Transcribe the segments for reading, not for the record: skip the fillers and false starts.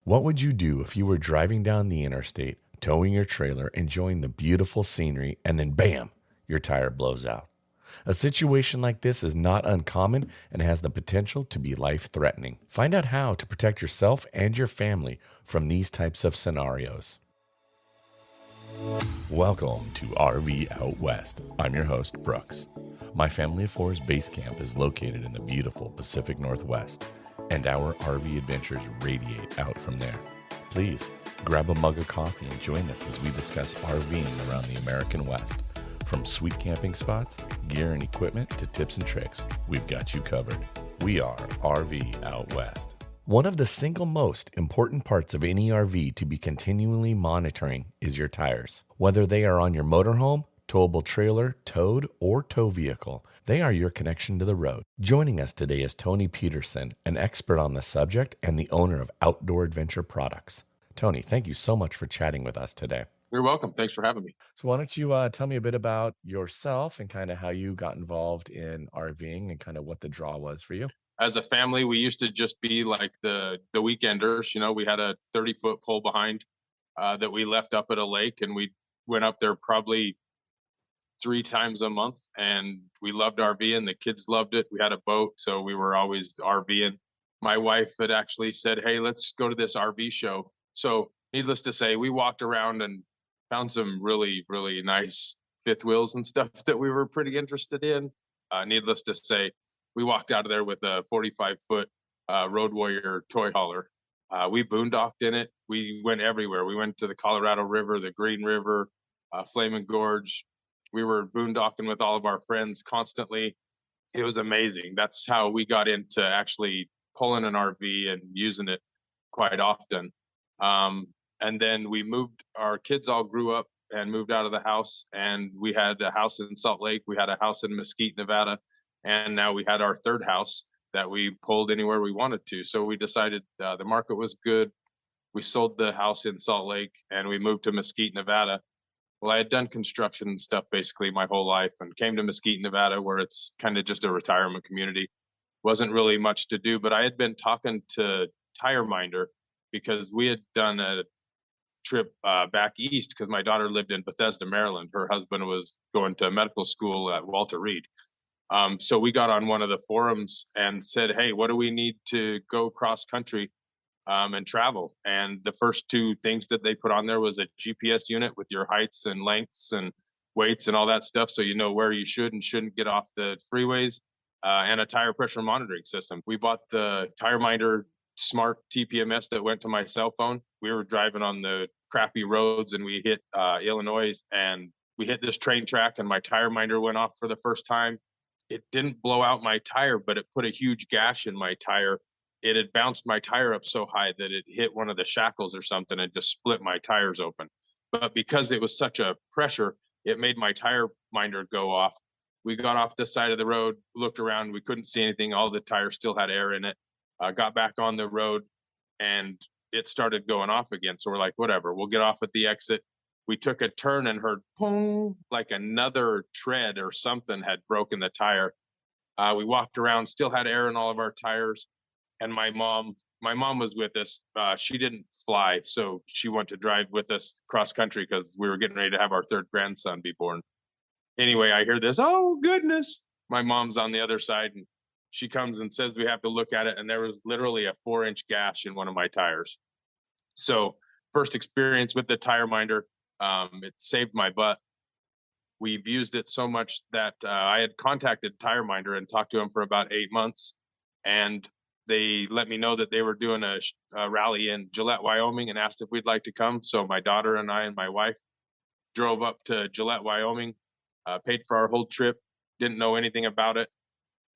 What would you do if you were driving down the interstate, towing your trailer, enjoying the beautiful scenery, and then bam, your tire blows out? A situation like this is not uncommon and has the potential to be life threatening. Find out how to protect yourself and your family from these types of scenarios. Welcome to RV Out West. I'm your host, Brooks. My Family of Four's base camp is located in the beautiful Pacific Northwest, and our RV adventures radiate out from there. Please grab a mug of coffee and join us as we discuss RVing around the American West. From sweet camping spots, gear and equipment, to tips and tricks, we've got you covered. We are RV Out West. One of the single most important parts of any RV to be continually monitoring is your tires. Whether they are on your motorhome, towable trailer, towed, or tow vehicle, they are your connection to the road. Joining us today is Tony Peterson, an expert on the subject and the owner of Outdoor Adventure Products. Tony, thank you so much for chatting with us today. You're welcome. Thanks for having me. So why don't you tell me a bit about yourself and kind of how you got involved in RVing and kind of what the draw was for you? As a family, we used to just be like the weekenders. You know, we had a 30-foot pole behind that we left up at a lake, and we went up there probably 3 times a month. And we loved RVing. The kids loved it. We had a boat, so we were always RVing. My wife had actually said, "Hey, let's go to this RV show." So, needless to say, we walked around and found some really, really nice fifth wheels and stuff that we were pretty interested in. Needless to say, we walked out of there with a 45-foot Road Warrior toy hauler. We boondocked in it. We went everywhere. We went to the Colorado River, the Green River, Flaming Gorge. We were boondocking with all of our friends constantly. It was amazing. That's how we got into actually pulling an RV and using it quite often. And then we moved, our kids all grew up and moved out of the house, and we had a house in Salt Lake. We had a house in Mesquite, Nevada. And now we had our third house that we pulled anywhere we wanted to. So we decided the market was good. We sold the house in Salt Lake and we moved to Mesquite, Nevada. Well, I had done construction and stuff basically my whole life, and came to Mesquite, Nevada, where it's kind of just a retirement community. Wasn't really much to do, but I had been talking to Tire Minder because we had done a trip back east because my daughter lived in Bethesda, Maryland. Her husband was going to medical school at Walter Reed. So we got on one of the forums and said, "Hey, what do we need to go cross country and travel?" And the first two things that they put on there was a GPS unit with your heights and lengths and weights and all that stuff, so you know where you should and shouldn't get off the freeways, and a tire pressure monitoring system. We bought the Tire Minder smart TPMS that went to my cell phone. We were driving on the crappy roads and we hit Illinois, and we hit this train track, and my Tire Minder went off for the first time. It didn't blow out my tire, but it put a huge gash in my tire. It had bounced my tire up so high that it hit one of the shackles or something and just split my tires open. But because it was such a pressure, it made my Tire Minder go off. We got off the side of the road, looked around, we couldn't see anything. All the tires still had air in it. Got back on the road, and it started going off again. So we're like, whatever, we'll get off at the exit. We took a turn and heard boom, like another tread or something had broken the tire. We walked around, still had air in all of our tires. And my mom was with us. She didn't fly, so she went to drive with us cross country because we were getting ready to have our third grandson be born. Anyway, I hear this, "Oh goodness." My mom's on the other side, and she comes and says we have to look at it. And there was literally a 4-inch gash in one of my tires. So first experience with the Tire Minder, it saved my butt. We've used it so much that I had contacted Tire Minder and talked to him for about 8 months, and they let me know that they were doing a rally in Gillette, Wyoming, and asked if we'd like to come. So my daughter and I and my wife drove up to Gillette, Wyoming, paid for our whole trip, didn't know anything about it.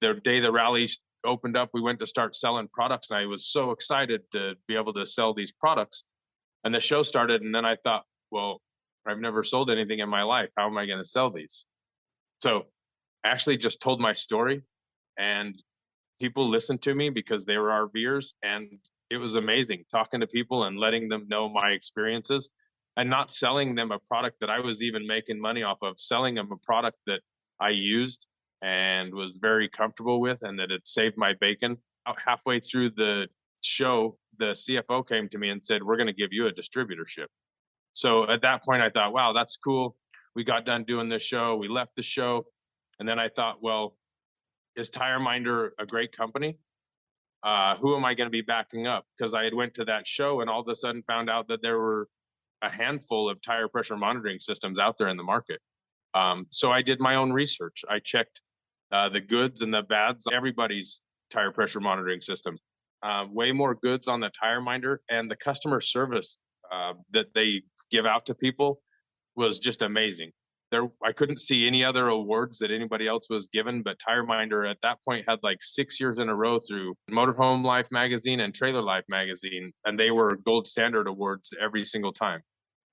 The day the rally opened up, we went to start selling products, and I was so excited to be able to sell these products. And the show started, and then I thought, well, I've never sold anything in my life. How am I going to sell these? So I actually just told my story, and people listened to me because they were RVers. And it was amazing talking to people and letting them know my experiences, and not selling them a product that I was even making money off of, selling them a product that I used and was very comfortable with, and that it saved my bacon. Halfway through the show, the CFO came to me and said, "We're going to give you a distributorship." So at that point, I thought, wow, that's cool. We got done doing this show. We left the show. And then I thought, well, is Tire Minder a great company? Who am I going to be backing up? Because I had went to that show and all of a sudden found out that there were a handful of tire pressure monitoring systems out there in the market. So I did my own research. I checked the goods and the bads, everybody's tire pressure monitoring system. Way more goods on the Tire Minder, and the customer service that they give out to people was just amazing. I couldn't see any other awards that anybody else was given, but Tire Minder at that point had like 6 years in a row through Motorhome Life magazine and Trailer Life magazine, and they were gold standard awards every single time.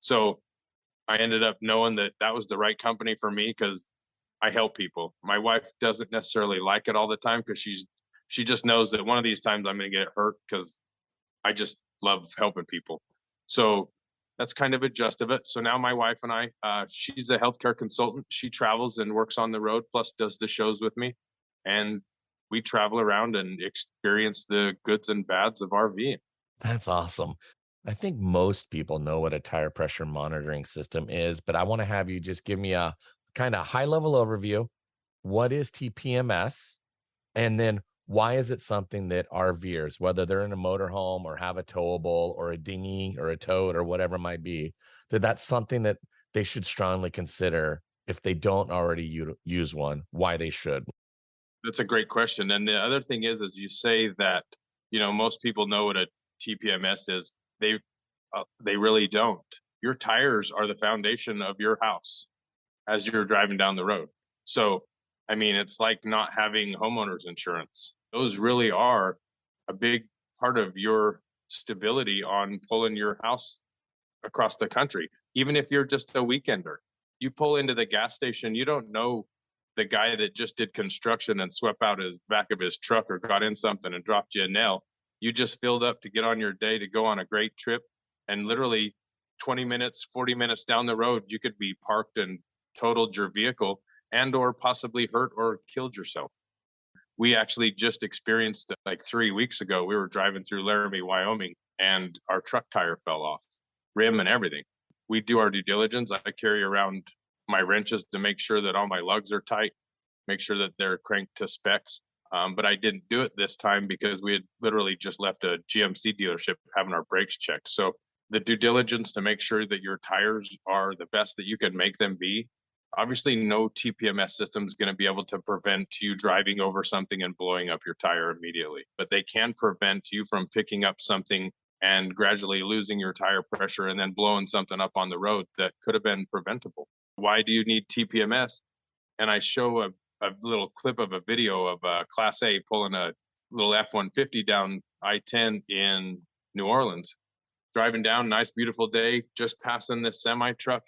So I ended up knowing that that was the right company for me because I help people. My wife doesn't necessarily like it all the time because she just knows that one of these times I'm going to get hurt because I just love helping people. So that's kind of a gist of it. So now my wife and I, she's a healthcare consultant. She travels and works on the road, plus does the shows with me. And we travel around and experience the goods and bads of RVing. That's awesome. I think most people know what a tire pressure monitoring system is, but I want to have you just give me a kind of high level overview. What is TPMS? And then why is it something that RVers, whether they're in a motorhome or have a towable or a dinghy or a tote or whatever it might be, that's something that they should strongly consider if they don't already use one, why they should? That's a great question. And the other thing is you say that, most people know what a TPMS is. They really don't. Your tires are the foundation of your house as you're driving down the road. So, I mean, it's like not having homeowners insurance. Those really are a big part of your stability on pulling your house across the country. Even if you're just a weekender, you pull into the gas station, you don't know the guy that just did construction and swept out his back of his truck or got in something and dropped you a nail. You just filled up to get on your day to go on a great trip. And literally 20 minutes, 40 minutes down the road, you could be parked and totaled your vehicle and or possibly hurt or killed yourself. We actually just experienced like 3 weeks ago, we were driving through Laramie, Wyoming, and our truck tire fell off, rim and everything. We do our due diligence. I carry around my wrenches to make sure that all my lugs are tight, make sure that they're cranked to specs. But I didn't do it this time because we had literally just left a GMC dealership having our brakes checked. So the due diligence to make sure that your tires are the best that you can make them be. Obviously, no TPMS system is going to be able to prevent you driving over something and blowing up your tire immediately, but they can prevent you from picking up something and gradually losing your tire pressure and then blowing something up on the road that could have been preventable. Why do you need TPMS? And I show a little clip of a video of a Class A pulling a little F-150 down I-10 in New Orleans. Driving down, nice, beautiful day, just passing this semi truck,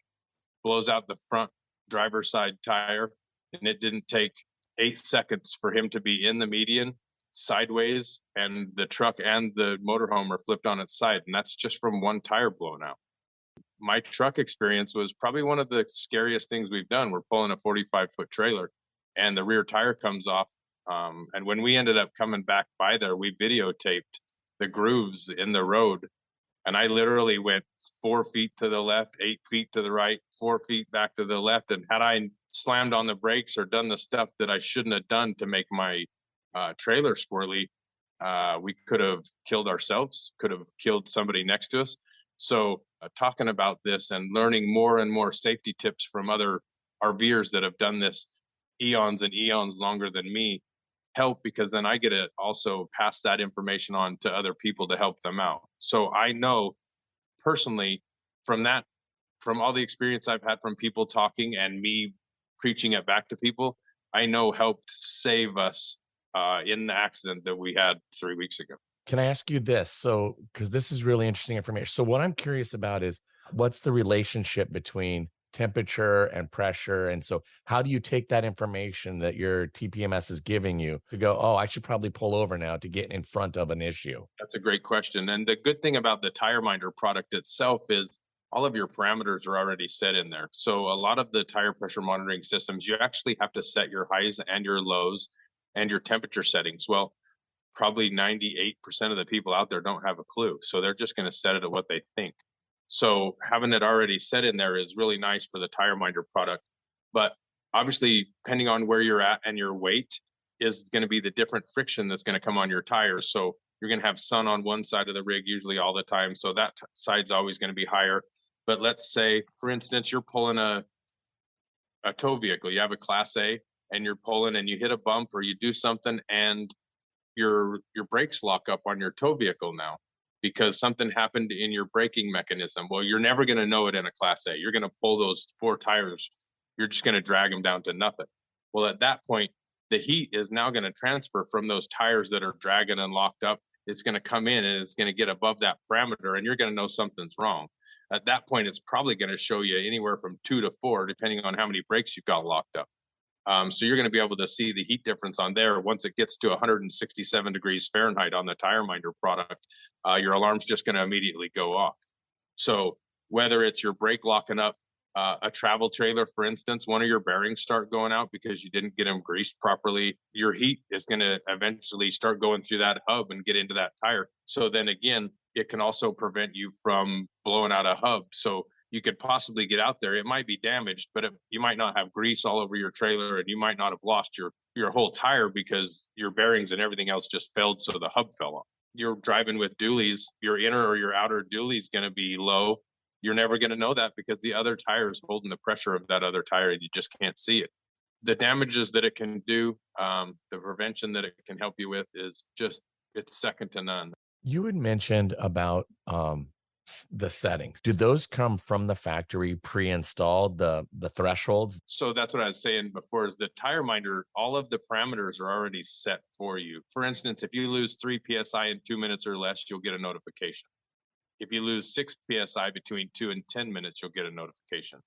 blows out the front driver's side tire, and it didn't take 8 seconds for him to be in the median sideways, and the truck and the motorhome are flipped on its side, and that's just from one tire blown out. My truck experience was probably one of the scariest things we've done. We're pulling a 45-foot trailer, and the rear tire comes off. And when we ended up coming back by there, we videotaped the grooves in the road. And I literally went 4 feet to the left, 8 feet to the right, 4 feet back to the left. And had I slammed on the brakes or done the stuff that I shouldn't have done to make my trailer squirrely, we could have killed ourselves, could have killed somebody next to us. So talking about this and learning more and more safety tips from other RVers that have done this eons and eons longer than me help, because then I get to also pass that information on to other people to help them out. So I know personally from all the experience I've had from people talking and me preaching it back to people, I know helped save us in the accident that we had 3 weeks ago. Can I ask you this? So, because this is really interesting information. So, what I'm curious about is what's the relationship between temperature and pressure? And so, how do you take that information that your TPMS is giving you to go, oh, I should probably pull over now to get in front of an issue? That's a great question. And the good thing about the Tire Minder product itself is all of your parameters are already set in there. So, a lot of the tire pressure monitoring systems, you actually have to set your highs and your lows and your temperature settings. Well, probably 98% of the people out there don't have a clue. So they're just going to set it at what they think. So having it already set in there is really nice for the Tire Minder product. But obviously, depending on where you're at and your weight is going to be the different friction that's going to come on your tires. So you're going to have sun on one side of the rig usually all the time. So that side's always going to be higher. But let's say, for instance, you're pulling a tow vehicle. You have a Class A and you're pulling and you hit a bump or you do something and your brakes lock up on your tow vehicle now because something happened in your braking mechanism. Well, you're never going to know it in a Class A. You're going to pull those 4 tires. You're just going to drag them down to nothing. Well, at that point, the heat is now going to transfer from those tires that are dragging and locked up. It's going to come in and it's going to get above that parameter and you're going to know something's wrong. At that point, it's probably going to show you anywhere from 2 to 4, depending on how many brakes you've got locked up. So you're going to be able to see the heat difference on there. Once it gets to 167 degrees Fahrenheit on the Tire Minder product, your alarm's just going to immediately go off. So whether it's your brake locking up, a travel trailer, for instance, one of your bearings start going out because you didn't get them greased properly, your heat is going to eventually start going through that hub and get into that tire. So then again, it can also prevent you from blowing out a hub. So you could possibly get out there. It might be damaged, but you might not have grease all over your trailer and you might not have lost your whole tire because your bearings and everything else just failed. So the hub fell off. You're driving with dualies, your inner or your outer dually is going to be low. You're never going to know that because the other tire is holding the pressure of that other tire and you just can't see it. The damages that it can do, the prevention that it can help you with is just, it's second to none. You had mentioned about the settings. Do those come from the factory pre-installed, the thresholds? So that's what I was saying before is the Tire Minder, all of the parameters are already set for you. For instance, if you lose 3 PSI in 2 minutes or less, you'll get a notification. If you lose 6 PSI between 2 and 10 minutes, you'll get a notification.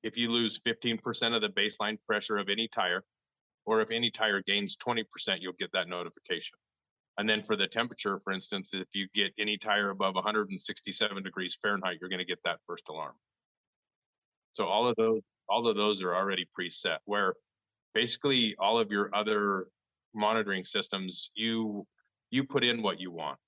If you lose 15% of the baseline pressure of any tire, or if any tire gains 20%, you'll get that notification. And then for the temperature, for instance, if you get any tire above 167 degrees Fahrenheit, you're going to get that first alarm. So all of those are already preset, where basically all of your other monitoring systems, you put in what you want.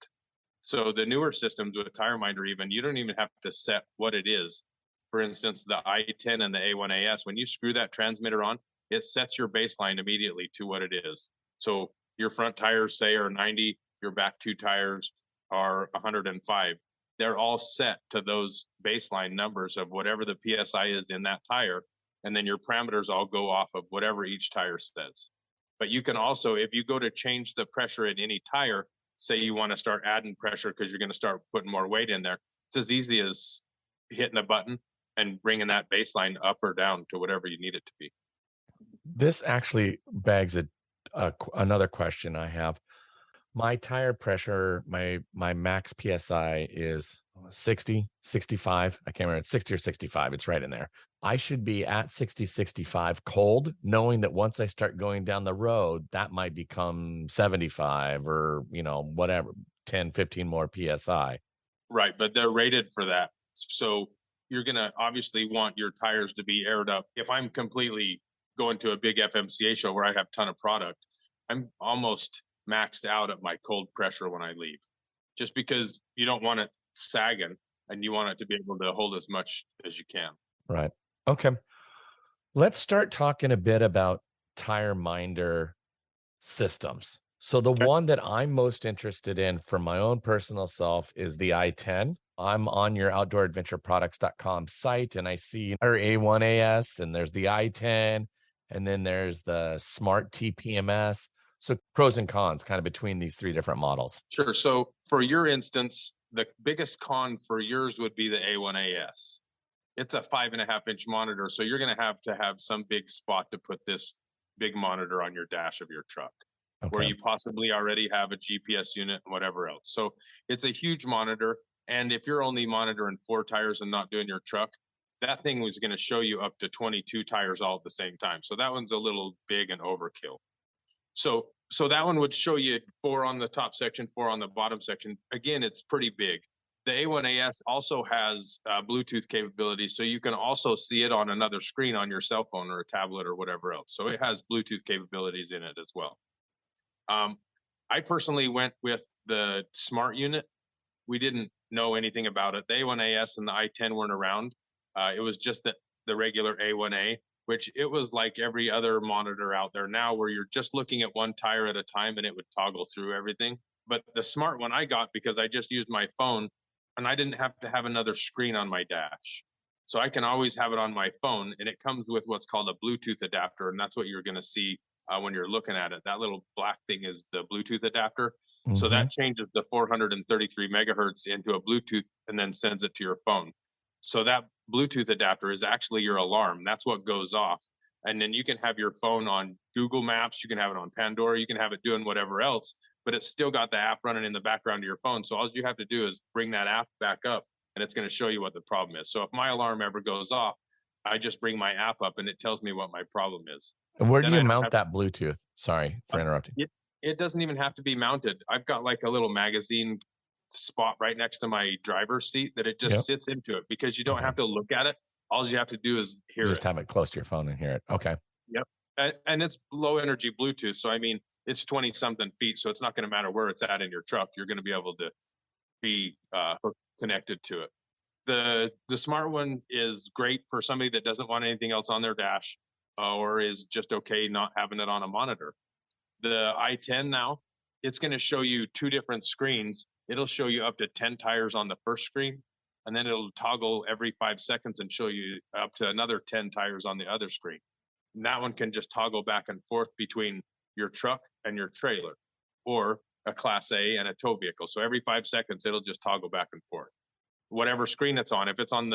So the newer systems with Tire Minder, even, you don't even have to set what it is. For instance, the i10 and the A1AS, when you screw that transmitter on, it sets your baseline immediately to what it is. So your front tires, say, are 90, your back 2 tires are 105. They're all set to those baseline numbers of whatever the PSI is in that tire. And then your parameters all go off of whatever each tire says. But you can also, if you go to change the pressure in any tire, say you want to start adding pressure because you're going to start putting more weight in there, it's as easy as hitting a button and bringing that baseline up or down to whatever you need it to be. This actually begs another question I have. My tire pressure, my max PSI is 60, 65. I can't remember. It's 60 or 65. It's right in there. I should be at 60, 65 cold, knowing that once I start going down the road, that might become 75 or, whatever, 10, 15 more PSI. Right. But they're rated for that. So you're going to obviously want your tires to be aired up. If I'm completely going to a big FMCA show where I have a ton of product, I'm almost maxed out at my cold pressure when I leave, just because you don't want it sagging and you want it to be able to hold as much as you can. Right. Okay. Let's start talking a bit about Tire Minder systems. So the one that I'm most interested in for my own personal self is the i10. I'm on your outdooradventureproducts.com site and I see our A1AS and there's the i10 and then there's the Smart TPMS. So pros and cons kind of between these 3 different models. Sure. So for your instance, the biggest con for yours would be the A1AS. It's a 5.5-inch monitor. So you're going to have some big spot to put this big monitor on your dash of your truck, where you possibly already have a GPS unit and whatever else. So it's a huge monitor. And if you're only monitoring 4 tires and not doing your truck, that thing was going to show you up to 22 tires all at the same time. So that one's a little big and overkill. So that one would show you 4 on the top section, 4 on the bottom section. Again, it's pretty big. The A1AS also has Bluetooth capabilities, so you can also see it on another screen on your cell phone or a tablet or whatever else. So it has Bluetooth capabilities in it as well. I personally went with the smart unit. We didn't know anything about it. The A1AS and the i10 weren't around. It was just the regular A1A, which it was like every other monitor out there now where you're just looking at one tire at a time and it would toggle through everything. But the smart one I got because I just used my phone and I didn't have to have another screen on my dash. So I can always have it on my phone, and it comes with what's called a Bluetooth adapter, and that's what you're going to see when you're looking at it. That little black thing is the Bluetooth adapter. So Mm-hmm. that changes the 433 megahertz into a Bluetooth and then sends it to your phone. So that Bluetooth adapter is actually your alarm. That's what goes off. And then you can have your phone on Google Maps, you can have it on Pandora, you can have it doing whatever else, but it's still got the app running in the background of your phone. So all you have to do is bring that app back up and it's going to show you what the problem is. So if my alarm ever goes off, I just bring my app up and it tells me what my problem is. And where Then do I you don't mount have- that Bluetooth? Sorry for interrupting. It doesn't even have to be mounted. I've got like a little magazine spot right next to my driver's seat that it just Yep. sits into it because you don't Okay. have to look at it. All you have to do is hear You it. just have it close to your phone and hear it. Okay. And it's low energy Bluetooth. So, I mean, it's 20 something feet. So it's not going to matter where it's at in your truck. You're going to be able to be connected to it. The smart one is great for somebody that doesn't want anything else on their dash or is just okay not having it on a monitor. The i10 now, it's going to show you two different screens. It'll show you up to 10 tires on the first screen, and then it'll toggle every 5 seconds and show you up to another 10 tires on the other screen. And that one can just toggle back and forth between your truck and your trailer, or a Class A and a tow vehicle. So every 5 seconds, it'll just toggle back and forth. Whatever screen it's on, if it's on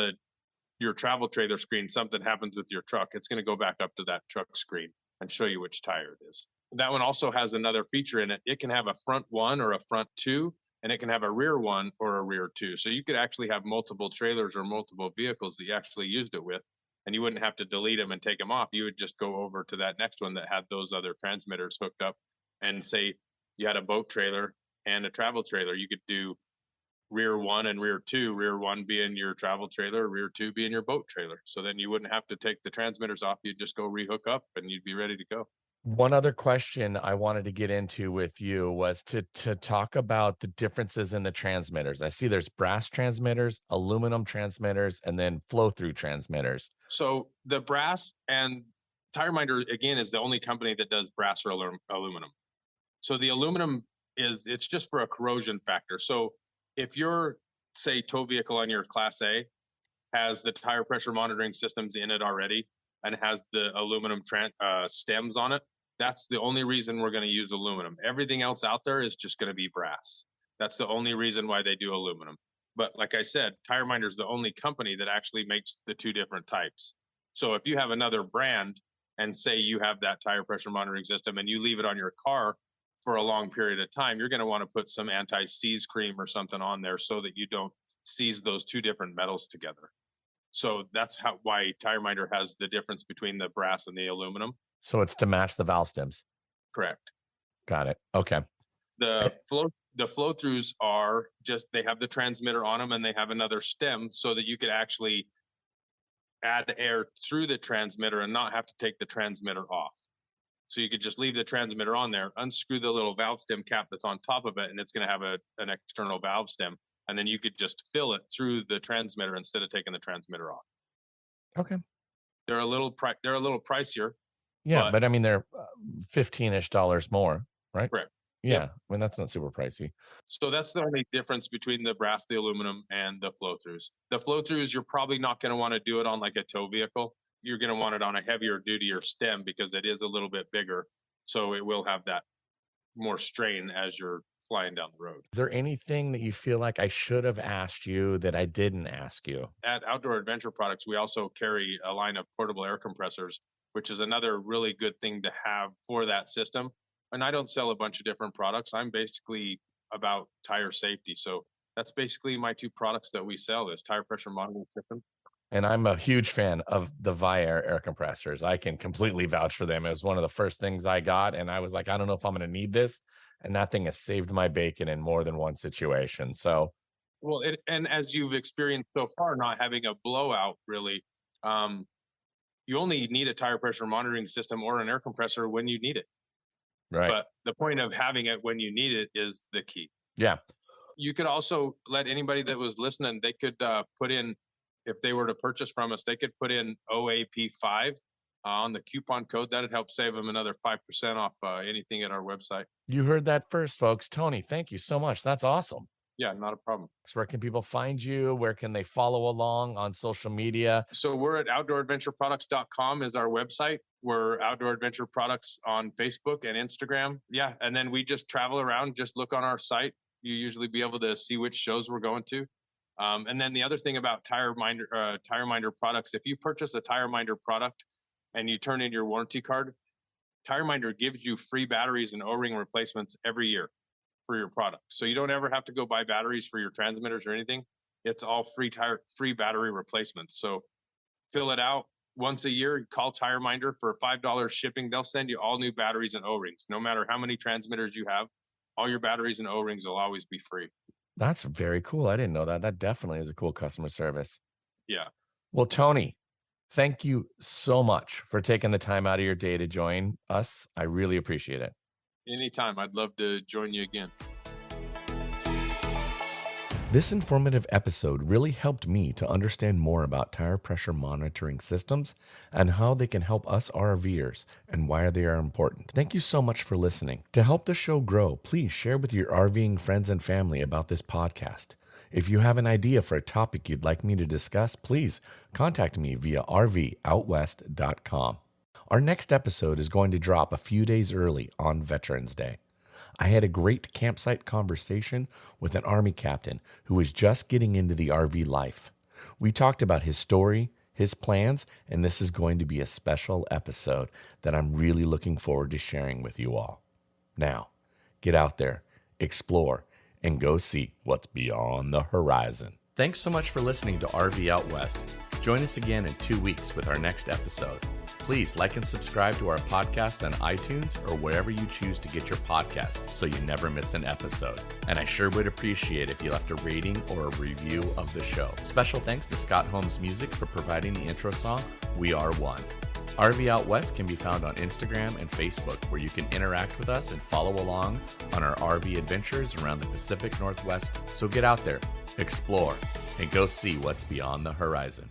your travel trailer screen, something happens with your truck, it's going to go back up to that truck screen and show you which tire it is. That one also has another feature in it. It can have a front one or a front two, and it can have a rear one or a rear two. So you could actually have multiple trailers or multiple vehicles that you actually used it with, and you wouldn't have to delete them and take them off. You would just go over to that next one that had those other transmitters hooked up, and say you had a boat trailer and a travel trailer. You could do rear one and rear two, rear one being your travel trailer, rear two being your boat trailer. So then you wouldn't have to take the transmitters off. You'd just go rehook up and you'd be ready to go. One other question I wanted to get into with you was to talk about the differences in the transmitters. I see there's brass transmitters, aluminum transmitters, and then flow-through transmitters. So the brass and TireMinder, again, is the only company that does brass or aluminum. So the aluminum it's just for a corrosion factor. So if your, say, tow vehicle on your Class A has the tire pressure monitoring systems in it already and has the aluminum stems on it, that's the only reason we're going to use aluminum. Everything else out there is just going to be brass. That's the only reason why they do aluminum. But like I said, TireMinder is the only company that actually makes the two different types. So if you have another brand and say you have that tire pressure monitoring system and you leave it on your car for a long period of time, you're going to want to put some anti-seize cream or something on there so that you don't seize those two different metals together. So that's why TireMinder has the difference between the brass and the aluminum. So it's to match the valve stems. Correct. Got it. Okay. The flow throughs are just, they have the transmitter on them and they have another stem so that you could actually add air through the transmitter and not have to take the transmitter off. So you could just leave the transmitter on there, unscrew the little valve stem cap that's on top of it, and it's going to have an external valve stem. And then you could just fill it through the transmitter instead of taking the transmitter off. Okay. They're a little pricier. Yeah, but I mean, they're $15-ish more, right? Correct. Yeah, Yep. I mean, that's not super pricey. So that's the only difference between the brass, the aluminum, and the flow throughs. The flow throughs, you're probably not going to want to do it on like a tow vehicle. You're going to want it on a heavier duty or stem because it is a little bit bigger. So it will have that more strain as you're flying down the road. Is there anything that you feel like I should have asked you that I didn't ask you? At Outdoor Adventure Products, we also carry a line of portable air compressors, which is another really good thing to have for that system. And I don't sell a bunch of different products. I'm basically about tire safety. So that's basically my two products that we sell, is tire pressure monitoring system. And I'm a huge fan of the Viair air compressors. I can completely vouch for them. It was one of the first things I got, and I was like, I don't know if I'm going to need this. And that thing has saved my bacon in more than one situation. So, well, and as you've experienced so far, not having a blowout really, you only need a tire pressure monitoring system or an air compressor when you need it. Right. But the point of having it when you need it is the key. Yeah. You could also let anybody that was listening, they could put in, if they were to purchase from us, they could put in OAP5 on the coupon code. That'd help save them another 5% off anything at our website. You heard that first, folks. Tony, thank you so much. That's awesome. Yeah, not a problem. So where can people find you? Where can they follow along on social media? So we're at outdooradventureproducts.com is our website. We're Outdoor Adventure Products on Facebook and Instagram. Yeah, and then we just travel around. Just look on our site. You usually be able to see which shows we're going to. And then the other thing about Tire Minder products, if you purchase a Tire Minder product and you turn in your warranty card, Tire Minder gives you free batteries and O-ring replacements every year for your product. So you don't ever have to go buy batteries for your transmitters or anything. It's all free battery replacements. So fill it out once a year, call Tire Minder for $5 shipping. They'll send you all new batteries and O-rings. No matter how many transmitters you have, all your batteries and O-rings will always be free. That's very cool. I didn't know that. That definitely is a cool customer service. Yeah. Well, Tony, thank you so much for taking the time out of your day to join us. I really appreciate it. Anytime. I'd love to join you again. This informative episode really helped me to understand more about tire pressure monitoring systems and how they can help us RVers and why they are important. Thank you so much for listening. To help the show grow, please share with your RVing friends and family about this podcast. If you have an idea for a topic you'd like me to discuss, please contact me via rvoutwest.com. Our next episode is going to drop a few days early on Veterans Day. I had a great campsite conversation with an Army captain who was just getting into the RV life. We talked about his story, his plans, and this is going to be a special episode that I'm really looking forward to sharing with you all. Now, get out there, explore, and go see what's beyond the horizon. Thanks so much for listening to RV Out West. Join us again in 2 weeks with our next episode. Please like and subscribe to our podcast on iTunes or wherever you choose to get your podcasts so you never miss an episode. And I sure would appreciate if you left a rating or a review of the show. Special thanks to Scott Holmes Music for providing the intro song, We Are One. RV Out West can be found on Instagram and Facebook, where you can interact with us and follow along on our RV adventures around the Pacific Northwest. So get out there, explore, and go see what's beyond the horizon.